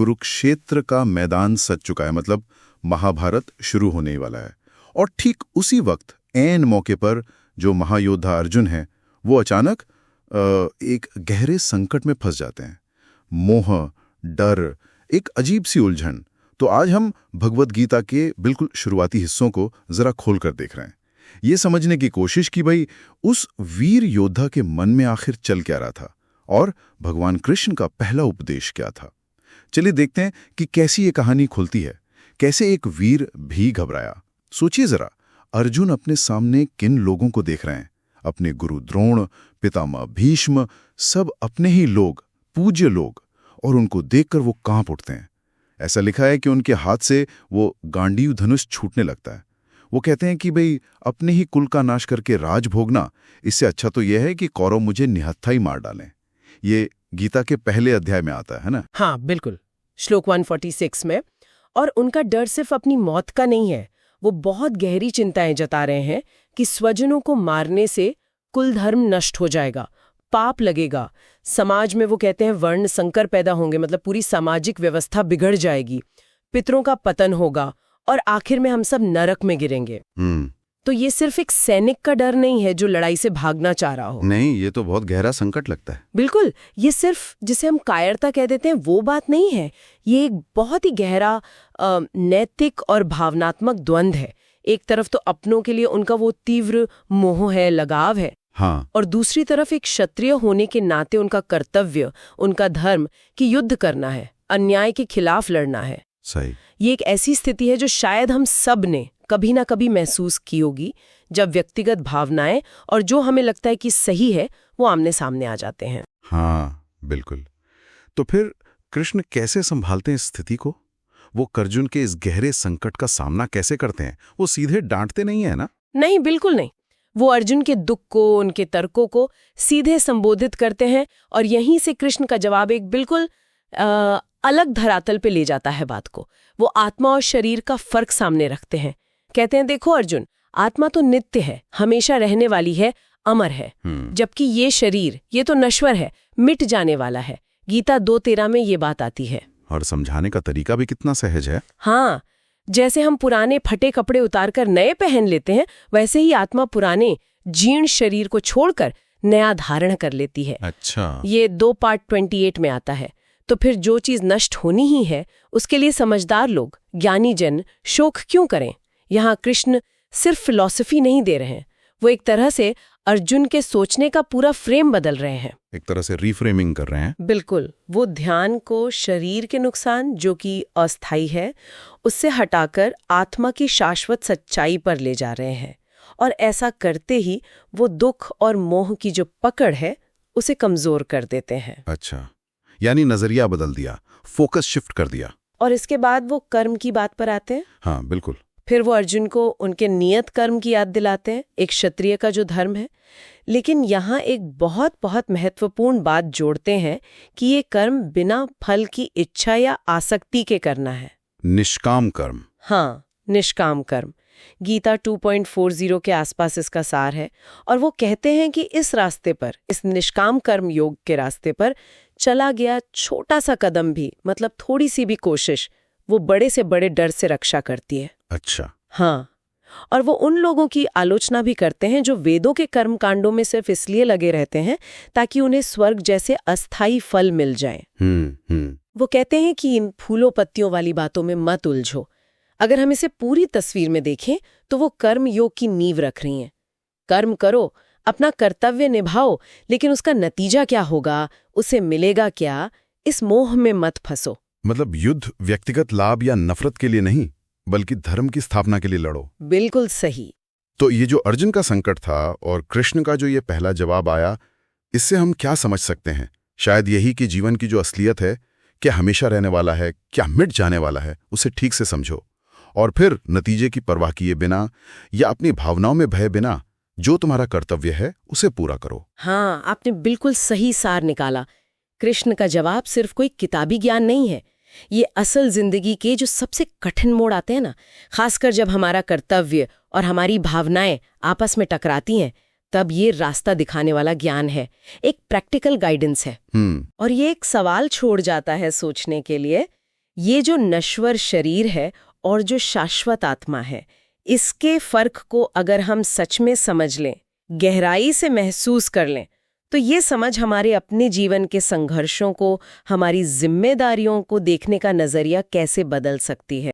कुरुक्षेत्र का मैदान सज चुका है, मतलब महाभारत शुरू होने वाला है। और ठीक उसी वक्त ऐन मौके पर जो महायोद्धा अर्जुन है वो अचानक एक गहरे संकट में फंस जाते हैं। मोह, डर, एक अजीब सी उलझन। तो आज हम भगवद गीता के बिल्कुल शुरुआती हिस्सों को जरा खोलकर देख रहे हैं, ये समझने की कोशिश की भाई उस वीर योद्धा के मन में आखिर चल क्या रहा था और भगवान कृष्ण का पहला उपदेश क्या था। चलिए देखते हैं कि कैसी ये कहानी खुलती है, कैसे एक वीर भी घबराया। सोचिए जरा, अर्जुन अपने सामने किन लोगों को देख रहे हैं? अपने गुरु द्रोण, पितामह भीष्म, सब अपने ही लोग, पूज्य लोग, और उनको देखकर वो कांप उठते हैं। ऐसा लिखा है कि उनके हाथ से वो गांडीव धनुष छूटने लगता है। वो कहते हैं कि भाई अपने ही कुल का नाश करके राज भोगना, इससे अच्छा तो यह है कि कौरव मुझे निहत्था ही मार डालें। ये गीता के पहले अध्याय में आता है ना? हाँ बिल्कुल, श्लोक 146 में। और उनका डर सिर्फ अपनी मौत का नहीं है, वो बहुत गहरी चिंताएं जता रहे हैं कि स्वजनों को मारने से कुल धर्म नष्ट हो जाएगा, पाप लगेगा, समाज में वो कहते हैं वर्ण संकर पैदा होंगे, मतलब पूरी सामाजिक व्यवस्था बिगड़ जाएगी, पितरों का पतन होगा और आखिर में हम सब नरक में गिरेंगे। तो ये सिर्फ एक सैनिक का डर नहीं है जो लड़ाई से भागना चाह रहा हो। नहीं, ये तो बहुत गहरा संकट लगता है। बिल्कुल, ये सिर्फ जिसे हम कायरता कह देते हैं वो बात नहीं है, ये एक बहुत ही गहरा नैतिक और भावनात्मक द्वंद्व है। एक तरफ तो अपनों के लिए उनका वो तीव्र मोह है, लगाव है, हाँ, और दूसरी तरफ एक क्षत्रिय होने के नाते उनका कर्तव्य, उनका धर्म कि युद्ध करना है, अन्याय के खिलाफ लड़ना है। सही। ये एक ऐसी स्थिति है जो शायद हम सब ने कभी ना कभी महसूस की होगी, जब व्यक्तिगत भावनाएं और जो हमें लगता है कि सही है वो आमने सामने आ जाते हैं। हाँ बिल्कुल। तो फिर कृष्ण कैसे संभालते हैं इस स्थिति को? वो अर्जुन के इस गहरे संकट का सामना कैसे करते हैं? वो सीधे डांटते नहीं है ना? नहीं, बिल्कुल नहीं। वो अर्जुन के दुख को, उनके तर्कों को सीधे संबोधित करते हैं और यहीं से कृष्ण का जवाब एक बिल्कुल अलग धरातल पे ले जाता है बात को। वो आत्मा और शरीर का फर्क सामने रखते हैं। कहते हैं, देखो अर्जुन, आत्मा तो नित्य है, हमेशा रहने वाली है, अमर है, जबकि ये शरीर, ये तो नश्वर है, मिट जाने वाला है। गीता 2:13 में ये बात आती है। और समझाने का तरीका भी कितना सहज है। हाँ, जैसे हम पुराने फटे कपड़े उतारकर नए पहन लेते हैं, वैसे ही आत्मा पुराने जीर्ण शरीर को छोड़कर नया धारण कर लेती है। अच्छा। ये 2 पार्ट 28 में आता है। तो फिर जो चीज नष्ट होनी ही है, उसके लिए समझदार लोग, ज्ञानी जन शोक क्यों करें? यहाँ कृष्ण सिर्फ फिलॉसफी नहीं दे रहे हैं, वो एक तरह से अर्जुन के सोचने का पूरा फ्रेम बदल रहे हैं, एक तरह से रीफ्रेमिंग कर रहे हैं। बिल्कुल। वो ध्यान को शरीर के नुकसान, जो कि अस्थायी है, उससे हटाकर आत्मा की शाश्वत सच्चाई पर ले जा रहे हैं। और ऐसा करते ही वो दुख और मोह की जो पकड़ है उसे कमजोर कर देते हैं। अच्छा, यानी नजरिया बदल दिया, फोकस शिफ्ट कर दिया। और इसके बाद वो कर्म की बात पर आते हैं। हाँ बिल्कुल। फिर वो अर्जुन को उनके नियत कर्म की याद दिलाते हैं, एक क्षत्रिय का जो धर्म है। लेकिन यहाँ एक बहुत बहुत महत्वपूर्ण बात जोड़ते हैं कि ये कर्म बिना फल की इच्छा या आसक्ति के करना है। निष्काम कर्म। हाँ, निष्काम कर्म। गीता 2.40 के आसपास इसका सार है। और वो कहते हैं कि इस रास्ते पर, इस निष्काम कर्म योग के रास्ते पर चला गया छोटा सा कदम भी, मतलब थोड़ी सी भी कोशिश, वो बड़े से बड़े डर से रक्षा करती है। अच्छा। हाँ, और वो उन लोगों की आलोचना भी करते हैं जो वेदों के कर्म कांडों में सिर्फ इसलिए लगे रहते हैं ताकि उन्हें स्वर्ग जैसे अस्थाई फल मिल जाए। वो कहते हैं कि इन फूलों पत्तियों वाली बातों में मत उलझो। अगर हम इसे पूरी तस्वीर में देखें तो वो कर्म योग की नींव रख रही हैं। कर्म करो, अपना कर्तव्य निभाओ, लेकिन उसका नतीजा क्या होगा, उसे मिलेगा क्या, इस मोह में मत फंसो। मतलब युद्ध व्यक्तिगत लाभ या नफरत के लिए नहीं, बल्कि धर्म की स्थापना के लिए लड़ो। बिल्कुल सही। तो ये जो अर्जुन का संकट था और कृष्ण का जो ये पहला जवाब आया, इससे हम क्या समझ सकते हैं? शायद यही कि जीवन की जो असलियत है, क्या हमेशा रहने वाला है, क्या मिट जाने वाला है, उसे ठीक से समझो और फिर नतीजे की परवाह किए बिना या अपनी भावनाओं में भय बिना जो तुम्हारा कर्तव्य है उसे पूरा करो। हाँ, आपने बिल्कुल सही सार निकाला। कृष्ण का जवाब सिर्फ कोई किताबी ज्ञान नहीं है, ये असल जिंदगी के जो सबसे कठिन मोड़ आते हैं ना, खासकर जब हमारा कर्तव्य और हमारी भावनाएं आपस में टकराती हैं, तब ये रास्ता दिखाने वाला ज्ञान है, एक प्रैक्टिकल गाइडेंस है। और ये एक सवाल छोड़ जाता है सोचने के लिए ये जो नश्वर शरीर है और जो शाश्वत आत्मा है, इसके फर्क को अगर हम सच में समझ लें, गहराई से महसूस कर लें, तो ये समझ हमारे अपने जीवन के संघर्षों को, हमारी जिम्मेदारियों को देखने का नजरिया कैसे बदल सकती है।